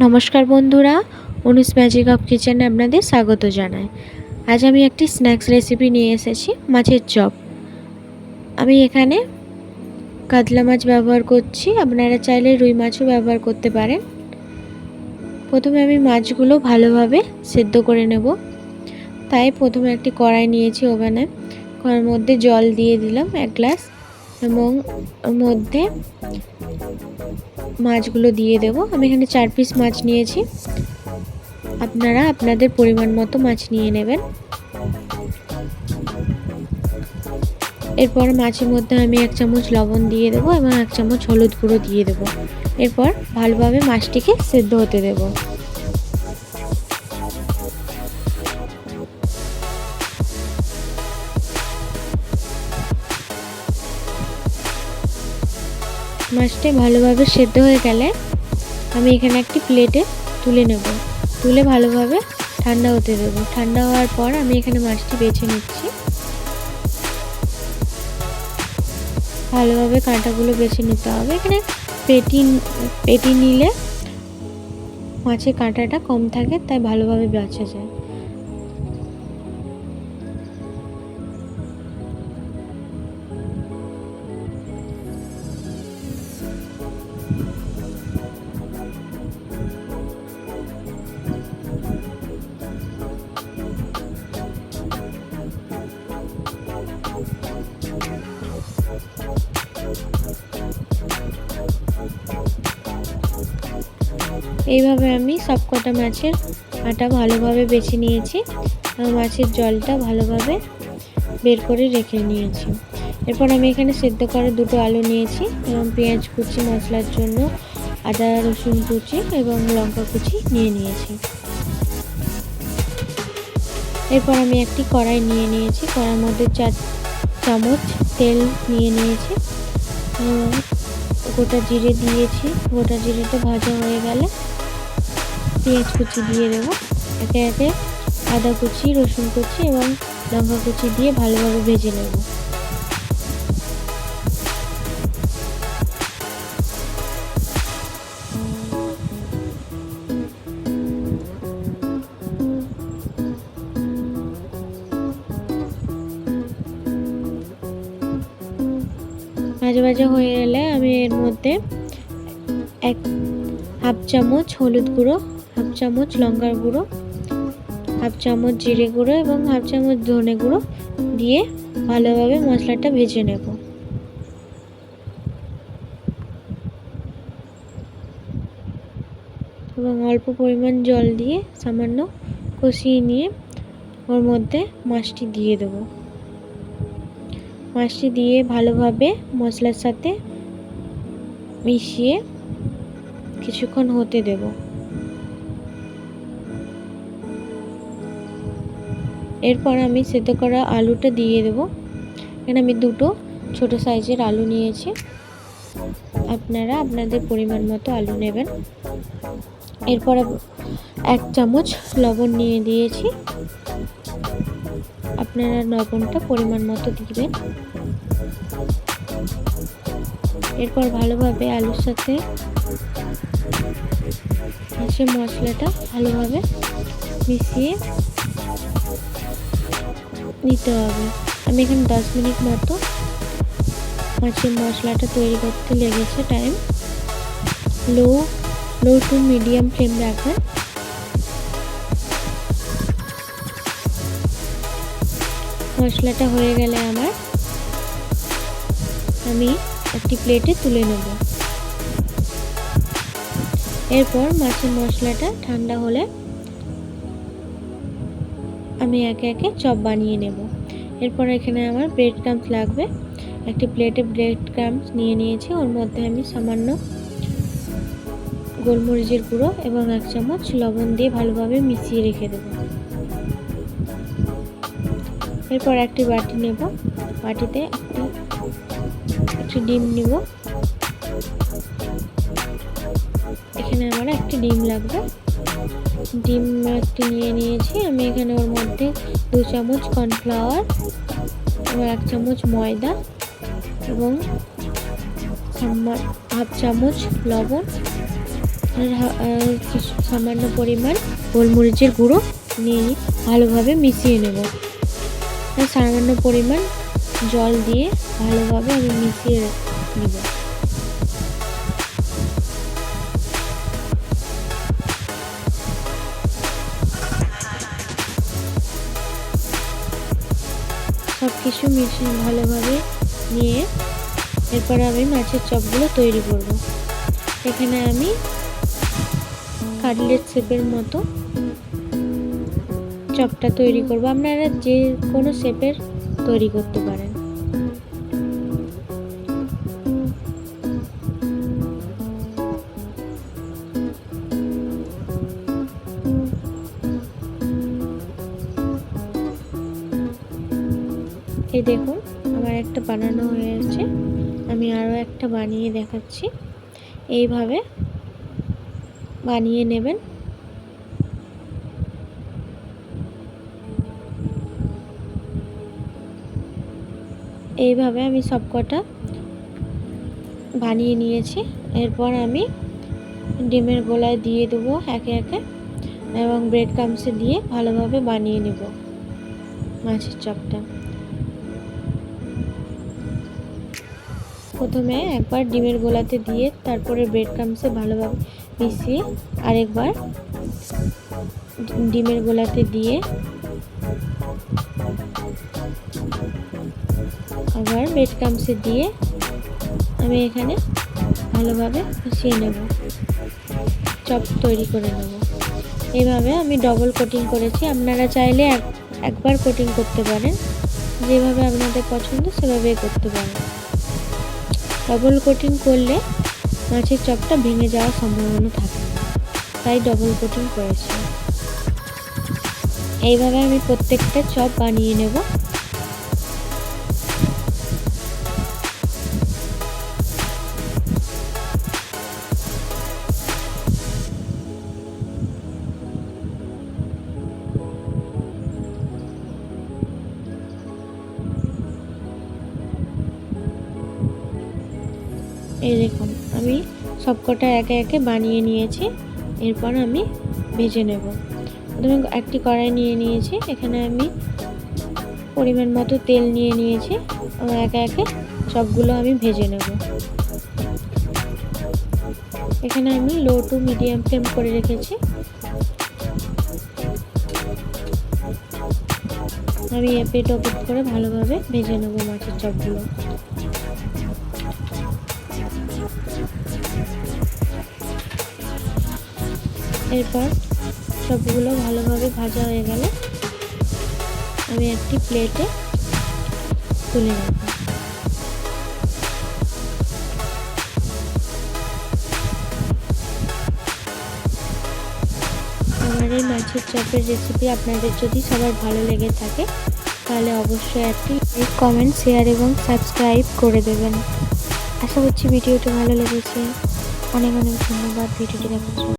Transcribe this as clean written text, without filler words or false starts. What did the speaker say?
নমস্কার বন্ধুরা, অনুস magic of কিচেনে আপনাদের স্বাগত জানাই। আজ আমি একটি স্ন্যাক্স রেসিপি নিয়ে এসেছি, মাছের চপ। আমি এখানে কাতলা মাছ ব্যবহার করছি, আপনারা চাইলে রুই মাছও ব্যবহার করতে পারেন। প্রথমে আমি মাছগুলো ভালোভাবে সেদ্ধ করে নেব। তাই প্রথমে একটি কড়াই নিয়েছি ওভেনে, কড়াইয়ের মধ্যে জল দিয়ে দিলাম 1 গ্লাস এবং ওর মধ্যে মাছগুলো দিয়ে দেব। আমি এখানে 4 পিস মাছ নিয়েছি, আপনারা আপনাদের পরিমাণ মতো মাছ নিয়ে নেবেন। এরপর মাছের মধ্যে আমি 1 চামচ লবণ দিয়ে দেব এবং 1 চামচ হলুদ গুঁড়ো দিয়ে দেব। এরপর ভালোভাবে মাছটিকে সেদ্ধ হতে দেব। মাছটি ভালোভাবে সেদ্ধ হয়ে গেলে আমি এখানে একটি প্লেটে তুলে নেব। তুলে ভালোভাবে ঠান্ডা হতে দেব। ঠান্ডা হওয়ার পর আমি এখানে মাছটি বেছে নিচ্ছি। ভালোভাবে কাঁটাগুলো বেছে নিতে হবে। এখানে পেটি নিলে মাছের কাঁটাটা কম থাকে, তাই ভালোভাবে বাছা যায়। এইভাবে আমি সবকটা মাছের আটা ভালোভাবে বেছে নিয়েছি এবং মাছের জলটা ভালোভাবে বের করে রেখে নিয়েছি। এরপর আমি এখানে সেদ্ধ করা 2টো আলু নিয়েছি এবং পেঁয়াজ কুচি, মশলার জন্য আদা রসুন কুচি এবং লঙ্কা কুচি নিয়ে নিয়েছি। এরপর আমি একটি কড়াই নিয়ে নিয়েছি, কড়াইয়ের মধ্যে 4 চামচ তেল নিয়ে নিয়েছি এবং গোটা জিরে দিয়েছি। গোটা জিরেটা ভাজা হয়ে গেলে পেঁয়াজ কুচি দিয়ে দেব। একে একে আদা কুচি, রসুন কুচি এবং লঙ্কা কুচি দিয়ে ভালোভাবে ভেজে নেব। ভাজা ভাজা হয়ে গেলে আমি এর মধ্যে হাফ চামচ হলুদ গুঁড়ো, হাফ চামচ লঙ্কার গুঁড়ো, হাফ চামচ জিরে গুঁড়ো এবং হাফ চামচ ধনে গুঁড়ো দিয়ে ভালোভাবে মশলাটা ভেজে নেব। এবং অল্প পরিমাণ জল দিয়ে সামান্য কষিয়ে নিয়ে ওর মধ্যে মাছটি দিয়ে দেব। মাছটি দিয়ে ভালোভাবে মশলার সাথে মিশিয়ে কিছুক্ষণ হতে দেব। এরপর আমি সেদ্ধ করা আলুটা দিয়ে দেব। এখানে আমি 2টো ছোট সাইজের আলু নিয়েছি, আপনারা আপনাদের পরিমাণ মতো আলু নেবেন। এরপর 1 চামচ লবণ নিয়ে দিয়েছি, আপনারা লবণটা পরিমাণ মতো দিবেন। এরপর ভালোভাবে আলুর সাথে মাছের মশলাটা ভালোভাবে মিশিয়ে নিতে হবে। আমি এখানে 10 মিনিট মতো মাছের মশলাটা তৈরি করতে লেগেছে time. Low to medium flame রাখবেন। মশলাটা হয়ে গেলে আমি একটি প্লেটে তুলে নেব। এরপর মাছের মশলাটা ঠান্ডা হলে আমি একে একে চপ বানিয়ে নেব। এরপর এখানে আমার ব্রেড ক্রাম্বস লাগবে। একটি প্লেটে ব্রেড ক্রাম্বস নিয়ে নিয়েছি, ওর মধ্যে আমি সামান্য গোলমরিচের গুঁড়ো এবং 1 চামচ লবণ দিয়ে ভালোভাবে মিশিয়ে রেখে দেব। এরপর একটি বাটি নেব, বাটিতে একটি ডিম নেব। এখানে আমার একটি ডিম লাগবে। ডিম একটি নিয়ে নিয়েছি। আমি এখানে ওর মধ্যে 2 চামচ কর্নফ্লাওয়ার এবং 1 চামচ ময়দা এবং হাফ চামচ লবণ কিছু সামান্য পরিমাণ গোলমরিচের গুঁড়ো নিয়ে ভালোভাবে মিশিয়ে নেব। সামান্য পরিমাণ জল দিয়ে ভালোভাবে আমি মিশিয়ে নেব। সব কিছু মিশিয়ে ভালোভাবে নিয়ে এরপর আমি মাছের চপগুলো তৈরি করব। এখানে আমি কাটলেট শেপের মতো চপটা তৈরি করব। আপনারা যে কোনো শেপের তৈরি করতে পারেন। এই দেখুন আমার একটা বানানো হয়েছে, আমি আরও একটা বানিয়ে দেখাচ্ছি। এইভাবে বানিয়ে নেবেন। এইভাবে আমি সবকটা বানিয়ে নিয়েছি। এরপর আমি ডিমের গোলায় দিয়ে দেবো একে একে এবং ব্রেড ক্রাম্বসে দিয়ে ভালোভাবে বানিয়ে নেব মাছের চপটা। প্রথমে একবার ডিমের গোলাতে দিয়ে তারপরে ব্রেড ক্রাম্বসে ভালোভাবে মিশিয়ে আরেকবার ডিমের গোলাতে দিয়ে আবার ব্রেড ক্রাম্বসে দিয়ে আমি এখানে ভালোভাবে মিশিয়ে নেব, চপ তৈরি করে নেব। এইভাবে আমি ডবল কোটিং করেছি। আপনারা চাইলে একবার কোটিং করতে পারেন, যেভাবে আপনাদের পছন্দ সেভাবেই করতে পারেন। ডবল কোটিং করলে মাছের চপটা ভেঙে যাওয়ার সম্ভাবনা থাকে, তাই ডবল কোটিং করেছি। এইভাবে আমি প্রত্যেকটা চপ বানিয়ে নেব। এই দেখুন আমি সবকটা একে একে বানিয়ে নিয়েছি। এরপর আমি ভেজে নেব। প্রথমে একটি কড়াই নিয়ে নিয়েছি, এখানে আমি পরিমাণ মতো তেল নিয়ে নিয়েছি। একে একে সবগুলো আমি ভেজে নেব। এখানে আমি লো টু মিডিয়াম ফ্লেম করে রেখেছি। আমি এপিট ওপিট করে ভালোভাবে ভেজে নেব মাছের চপগুলো। এরপর সবগুলো ভালোভাবে ভাজা হয়ে গেলে আমি একটি প্লেটে তুলে নেব। আমার এই মাছের চপের রেসিপি আপনাদের যদি সবার ভালো লেগে থাকে তাহলে অবশ্যই একটি লাইক, কমেন্ট, শেয়ার এবং সাবস্ক্রাইব করে দেবেন। আশা করছি ভিডিওটি ভালো লেগেছে। অনেক অনেক ধন্যবাদ ভিডিওটি দেখার জন্য।